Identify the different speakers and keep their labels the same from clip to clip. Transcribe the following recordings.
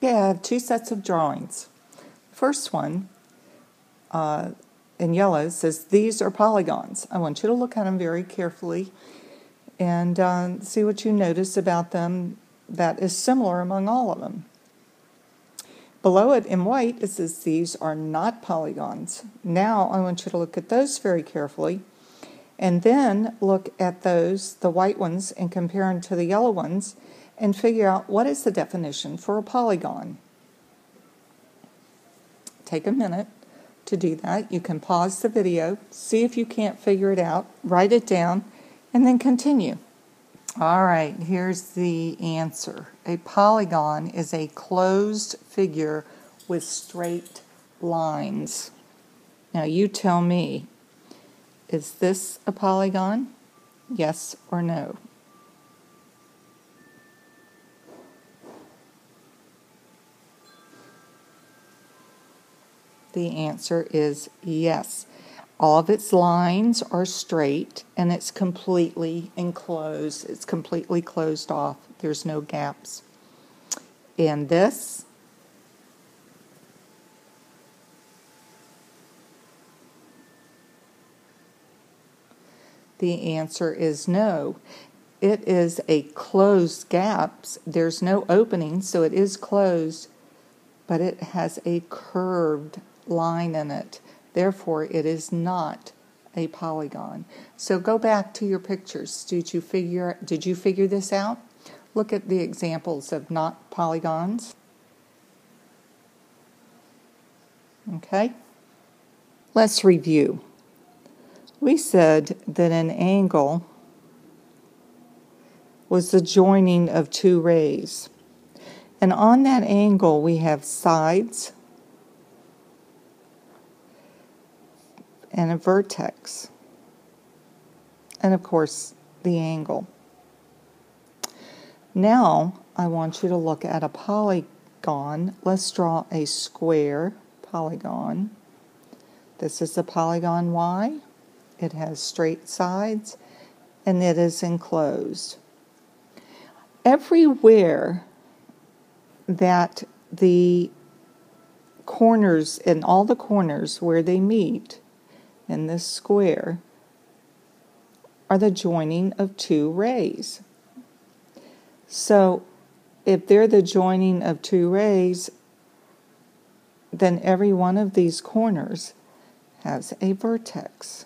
Speaker 1: Okay, I have two sets of drawings. The first one in yellow says these are polygons. I want you to look at them very carefully and see what you notice about them that is similar among all of them. Below it in white it says these are not polygons. Now I want you to look at those very carefully and then look at those, the white ones, and compare them to the yellow ones and figure out what is the definition for a polygon. Take a minute to do that. You can pause the video, see if you can't figure it out, write it down, and then continue. All right, here's the answer. A polygon is a closed figure with straight lines. Now you tell me, is this a polygon? Yes or no? The answer is yes. All of its lines are straight and it's completely enclosed. It's completely closed off. There's no gaps. And this? The answer is no. It is a closed gaps. There's no opening, so it is closed, but it has a curved line in it. Therefore, it is not a polygon. So go back to your pictures. Did you figure this out? Look at the examples of not polygons. Okay? Let's review. We said that an angle was the joining of two rays. And on that angle we have sides and a vertex, and of course the angle. Now I want you to look at a polygon. Let's draw a square polygon. This is the polygon Y. It has straight sides and it is enclosed. Everywhere that the corners, in all the corners where they meet in this square, are the joining of two rays. So if they're the joining of two rays, then every one of these corners has a vertex.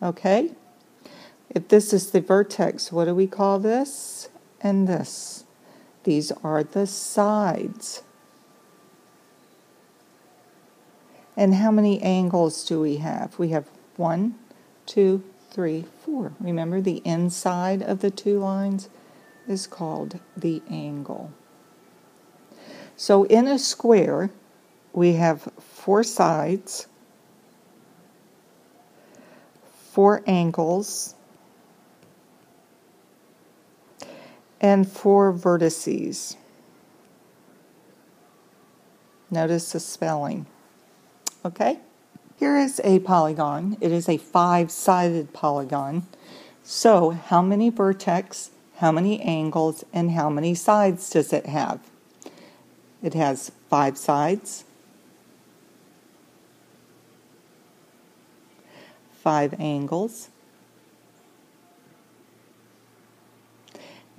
Speaker 1: Okay? If this is the vertex, what do we call this and this? These are the sides. And how many angles do we have? We have 1, 2, 3, 4. Remember, the inside of the two lines is called the angle. So in a square, we have 4 sides, 4 angles, and 4 vertices. Notice the spelling. Okay? Here is a polygon. It is a 5-sided polygon. So how many vertex, how many angles, and how many sides does it have? It has 5 sides, 5 angles,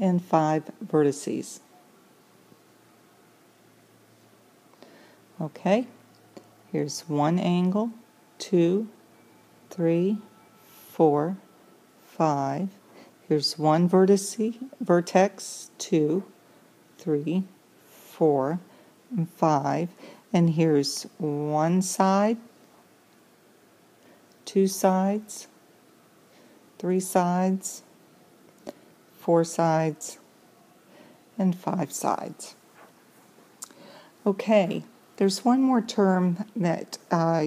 Speaker 1: and 5 vertices. Okay, here's 1 angle, 2, 3, 4, 5. Here's 1 vertex, 2, 3, 4, and 5. And here's 1 side, 2 sides, 3 sides, 4 sides, and 5 sides. Okay, there's one more term that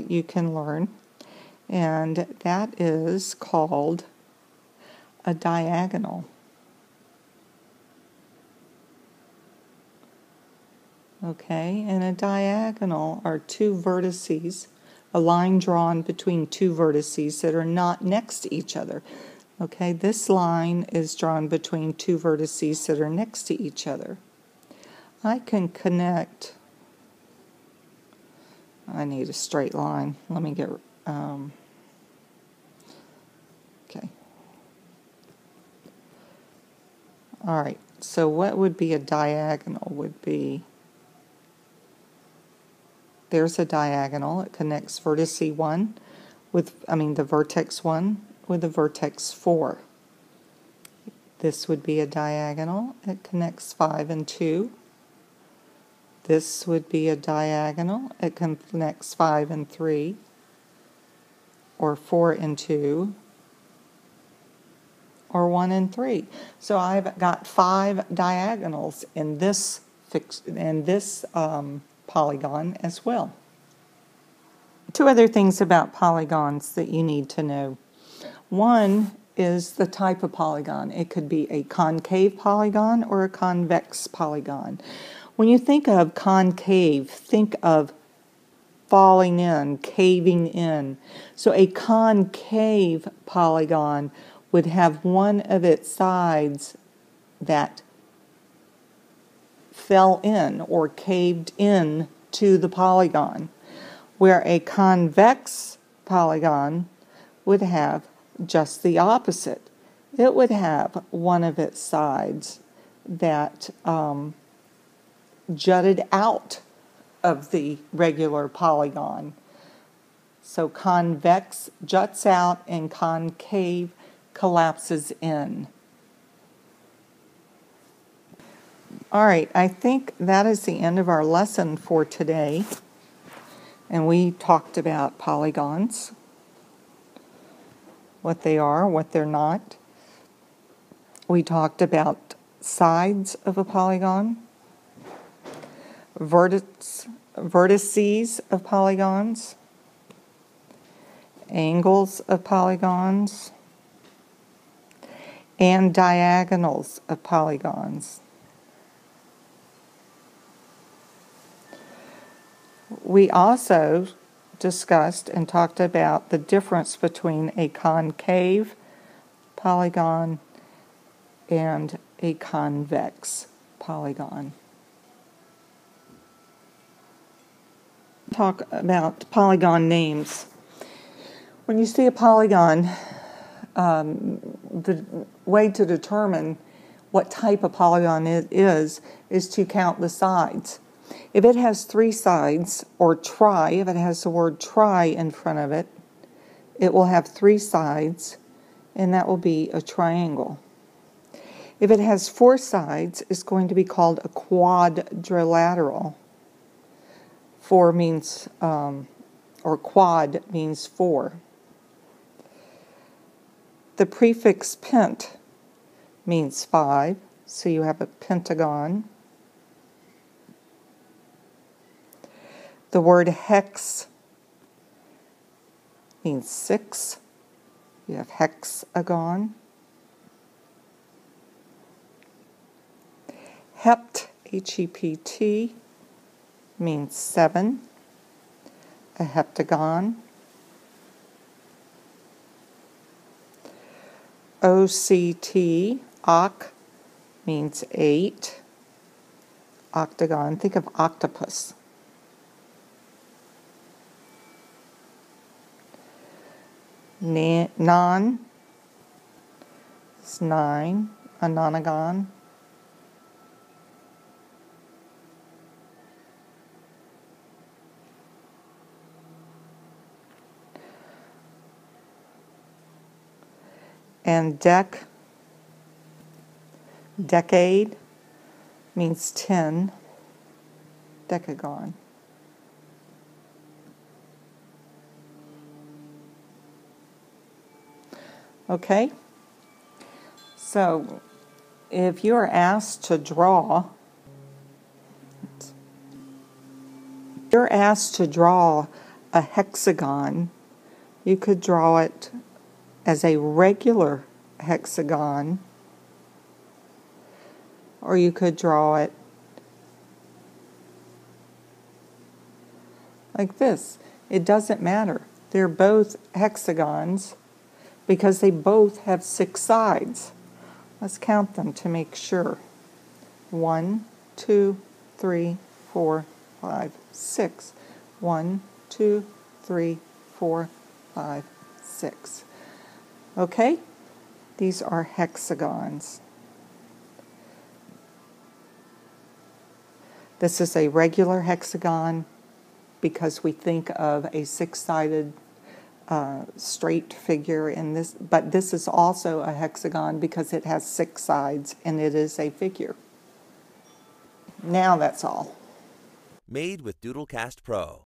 Speaker 1: you can learn, and that is called a diagonal. Okay, and a diagonal are 2 vertices, a line drawn between 2 vertices that are not next to each other. Okay, this line is drawn between two vertices that are next to each other. I can connect, I need a straight line. Let me get, okay. All right, so what would be a diagonal would be, there's a diagonal. It connects vertex 1 with, the vertex 1 with the vertex 4. This would be a diagonal. It connects 5 and 2. This would be a diagonal. It connects 5 and 3, or 4 and 2, or 1 and 3. So I've got 5 diagonals in this polygon as well. Two other things about polygons that you need to know. One is the type of polygon. It could be a concave polygon or a convex polygon. When you think of concave, think of falling in, caving in. So a concave polygon would have one of its sides that fell in or caved in to the polygon, where a convex polygon would have just the opposite. It would have one of its sides that jutted out of the regular polygon. So convex juts out and concave collapses in. All right, I think that is the end of our lesson for today. And we talked about polygons, what they are, what they're not. We talked about sides of a polygon, vertices of polygons, angles of polygons, and diagonals of polygons. We also discussed and talked about the difference between a concave polygon and a convex polygon. Talk about polygon names. When you see a polygon, the way to determine what type of polygon it is to count the sides. If it has 3 sides, or tri, if it has the word tri in front of it, it will have 3 sides, and that will be a triangle. If it has 4 sides, it's going to be called a quadrilateral. 4 means, or quad means 4. The prefix pent means 5, so you have a pentagon. The word hex means 6. You have hexagon. Hept, H-E-P-T, means 7. A heptagon. O-C-T, oc, means 8. Octagon, think of octopus. Non is 9, a nonagon. And decade means 10, decagon. Okay, so if you are asked to draw, a hexagon, you could draw it as a regular hexagon, or you could draw it like this. It doesn't matter. They're both hexagons, because they both have 6 sides. Let's count them to make sure. 1, 2, 3, 4, 5, 6. 1, 2, 3, 4, 5, 6. Okay? These are hexagons. This is a regular hexagon because we think of a 6-sided straight figure in this, but this is also a hexagon because it has 6 sides and it is a figure. Now that's all.
Speaker 2: Made with Doodlecast Pro.